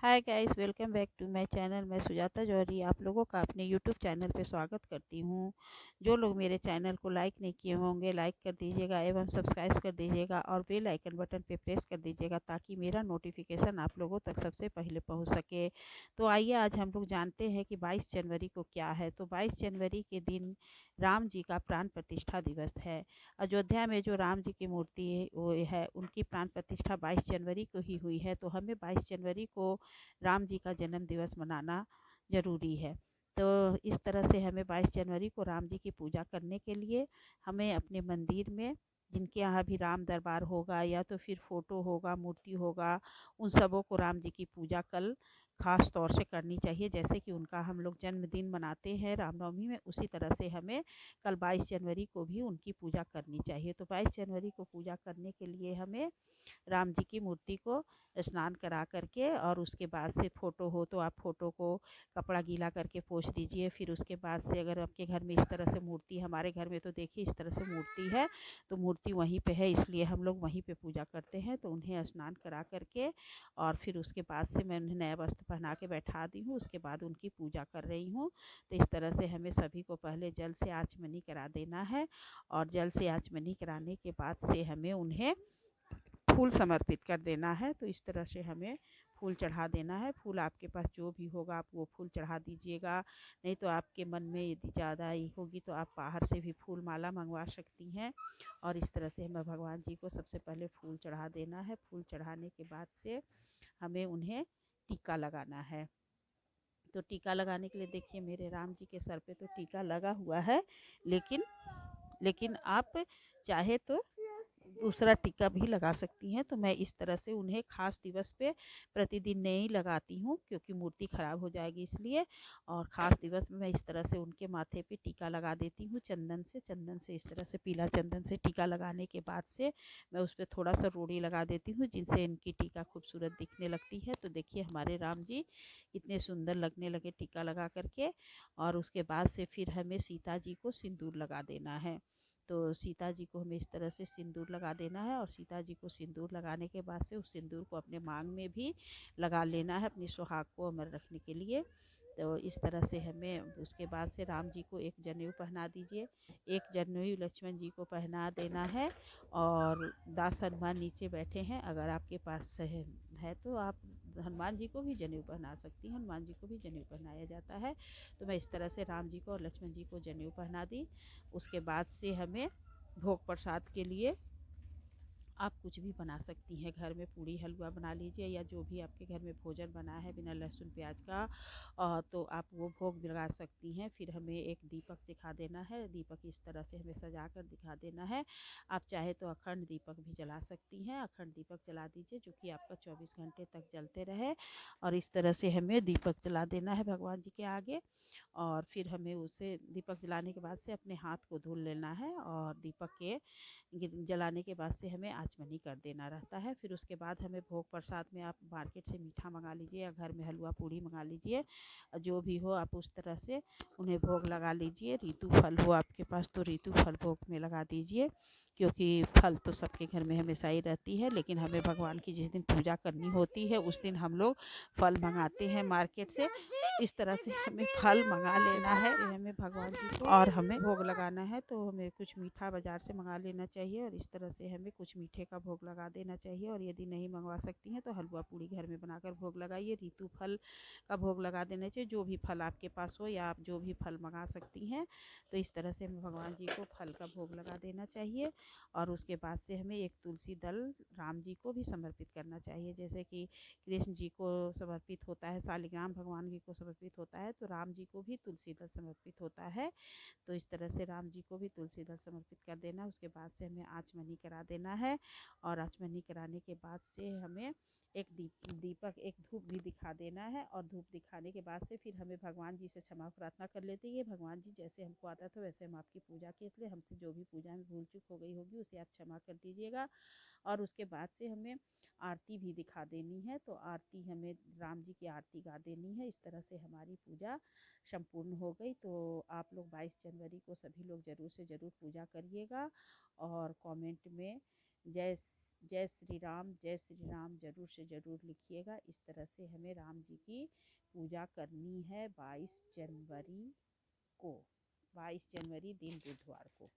Hi guys, welcome back to my channel. मैं सुजाता जौहरी आप लोगों का अपने यूट्यूब चैनल पे स्वागत करती हूँ। जो लोग मेरे चैनल को लाइक नहीं किए होंगे, लाइक कर दीजिएगा एवं सब्सक्राइब कर दीजिएगा और बेल आइकन बटन पे प्रेस कर दीजिएगा ताकि मेरा नोटिफिकेशन आप लोगों तक सबसे पहले पहुँच सके। तो आइए आज हम लोग जानते हैं कि 22 जनवरी को क्या है। तो 22 जनवरी के दिन राम जी का प्राण प्रतिष्ठा दिवस है। अयोध्या में जो राम जी की मूर्ति है वो है, उनकी प्राण प्रतिष्ठा 22 जनवरी को ही हुई है। तो हमें 22 जनवरी को राम जी का जन्म दिवस मनाना ज़रूरी है। तो इस तरह से हमें 22 जनवरी को राम जी की पूजा करने के लिए हमें अपने मंदिर में, जिनके यहाँ भी राम दरबार होगा या तो फिर फ़ोटो होगा, मूर्ति होगा, उन सबों को राम जी की पूजा कल ख़ास तौर से करनी चाहिए। जैसे कि उनका हम लोग जन्मदिन मनाते हैं रामनवमी में, उसी तरह से हमें कल 22 जनवरी को भी उनकी पूजा करनी चाहिए। तो 22 जनवरी को पूजा करने के लिए हमें राम जी की मूर्ति को स्नान करा करके और उसके बाद से फ़ोटो हो तो आप फ़ोटो को कपड़ा गीला करके पोंछ दीजिए। फिर उसके बाद से अगर आपके घर में इस तरह से मूर्ति, हमारे घर में तो देखिए इस तरह से मूर्ति है, तो मूर्ति वहीं पे है, इसलिए हम लोग वहीं पे पूजा करते हैं। तो उन्हें स्नान करा करके और फिर उसके बाद से मैं उन्हें नया वस्त्र पहना के बैठा दी हूँ, उसके बाद उनकी पूजा कर रही हूँ। तो इस तरह से हमें सभी को पहले जल से आचमनी करा देना है और जल से आचमनी कराने के बाद से हमें उन्हें फूल समर्पित कर देना है। तो इस तरह से हमें फूल चढ़ा देना है। फूल आपके पास जो भी होगा आप वो फूल चढ़ा दीजिएगा, नहीं तो आपके मन में यदि ज़्यादा ही होगी तो आप बाहर से भी फूल माला मंगवा सकती हैं। और इस तरह से हमें भगवान जी को सबसे पहले फूल चढ़ा देना है। फूल चढ़ाने के बाद से हमें उन्हें टीका लगाना है। तो टीका लगाने के लिए देखिए मेरे राम जी के सर पे तो टीका लगा हुआ है, लेकिन लेकिन आप चाहे तो दूसरा टीका भी लगा सकती हैं। तो मैं इस तरह से उन्हें ख़ास दिवस पे प्रतिदिन नहीं लगाती हूँ क्योंकि मूर्ति ख़राब हो जाएगी इसलिए, और ख़ास दिवस में मैं इस तरह से उनके माथे पे टीका लगा देती हूँ चंदन से इस तरह से पीला चंदन से टीका लगाने के बाद से मैं उस पर थोड़ा सा रोड़ी लगा देती हूँ, जिनसे इनकी टीका खूबसूरत दिखने लगती है। तो देखिए हमारे राम जी इतने सुंदर लगने लगे टीका लगा करके। और उसके बाद से फिर हमें सीता जी को सिंदूर लगा देना है। तो सीता जी को हमें इस तरह से सिंदूर लगा देना है और सीता जी को सिंदूर लगाने के बाद से उस सिंदूर को अपने मांग में भी लगा लेना है अपनी सुहाग को अमर रखने के लिए। तो इस तरह से हमें उसके बाद से राम जी को एक जनेऊ पहना दीजिए, एक जनेऊ लक्ष्मण जी को पहना देना है। और 10 हनुमान नीचे बैठे हैं, अगर आपके पास है तो आप हनुमान जी को भी जनेऊ पहना सकती हैं, हनुमान जी को भी जनेऊ पहनाया जाता है। तो मैं इस तरह से राम जी को और लक्ष्मण जी को जनेऊ पहना दी। उसके बाद से हमें भोग प्रसाद के लिए आप कुछ भी बना सकती हैं। घर में पूड़ी हलवा बना लीजिए या जो भी आपके घर में भोजन बना है बिना लहसुन प्याज का, तो आप वो भोग लगा सकती हैं। फिर हमें एक दीपक दिखा देना है, दीपक इस तरह से हमें सजा कर दिखा देना है। आप चाहे तो अखंड दीपक भी जला सकती हैं, अखंड दीपक जला दीजिए जो कि आपका 24 घंटे तक जलते रहे। और इस तरह से हमें दीपक जला देना है भगवान जी के आगे। और फिर हमें उसे दीपक जलाने के बाद से अपने हाथ को धुल लेना है और दीपक के जलाने के बाद से हमें आचमनी कर देना रहता है। फिर उसके बाद हमें भोग प्रसाद में आप मार्केट से मीठा मंगा लीजिए या घर में हलवा पूड़ी मंगा लीजिए, जो भी हो आप उस तरह से उन्हें भोग लगा लीजिए। ऋतु फल हो आपके पास तो ऋतु फल भोग में लगा दीजिए, क्योंकि फल तो सबके घर में हमेशा ही रहती है, लेकिन हमें भगवान की जिस दिन पूजा करनी होती है उस दिन हम लोग फल मंगाते हैं मार्केट से। इस तरह से हमें फल मंगा लेना है, हमें भगवान जी को और हमें भोग लगाना है। तो हमें कुछ मीठा बाज़ार से मंगा लेना चाहिए और इस तरह से हमें कुछ मीठे का भोग लगा देना चाहिए। और यदि नहीं मंगवा सकती हैं तो हलवा पूड़ी घर में बनाकर भोग लगाइए। ऋतु फल का भोग लगा देना चाहिए, जो भी फल आपके पास हो या आप जो भी फल मंगा सकती हैं। तो इस तरह से हमें भगवान जी को फल का भोग लगा देना चाहिए। और उसके बाद से हमें एक तुलसी दल राम जी को भी समर्पित करना चाहिए। जैसे कि कृष्ण जी को समर्पित होता है, शालिग्राम भगवान जी को समर्पित होता है, तो राम जी को भी तुलसी दल समर्पित होता है। तो इस तरह से राम जी को भी तुलसी दल समर्पित कर देना। उसके बाद से हमें आचमनी करा देना है और आचमनी कराने के बाद से हमें एक दीपक एक धूप भी दिखा देना है। और धूप दिखाने के बाद से फिर हमें भगवान जी से क्षमा प्रार्थना कर लेते हैं, भगवान जी जैसे हमको आता था वैसे हम आपकी पूजा की, इसलिए हमसे जो भी पूजा में भूल चूक हो गई होगी उसे आप क्षमा कर दीजिएगा। और उसके बाद से हमें आरती भी दिखा देनी है, तो आरती हमें राम जी की आरती गा देनी है। इस तरह से हमारी पूजा संपूर्ण हो गई। तो आप लोग 22 जनवरी को सभी लोग ज़रूर से ज़रूर पूजा करिएगा और कमेंट में जय श्री राम ज़रूर से ज़रूर लिखिएगा। इस तरह से हमें राम जी की पूजा करनी है 22 जनवरी को, 22 जनवरी दिन बुधवार को।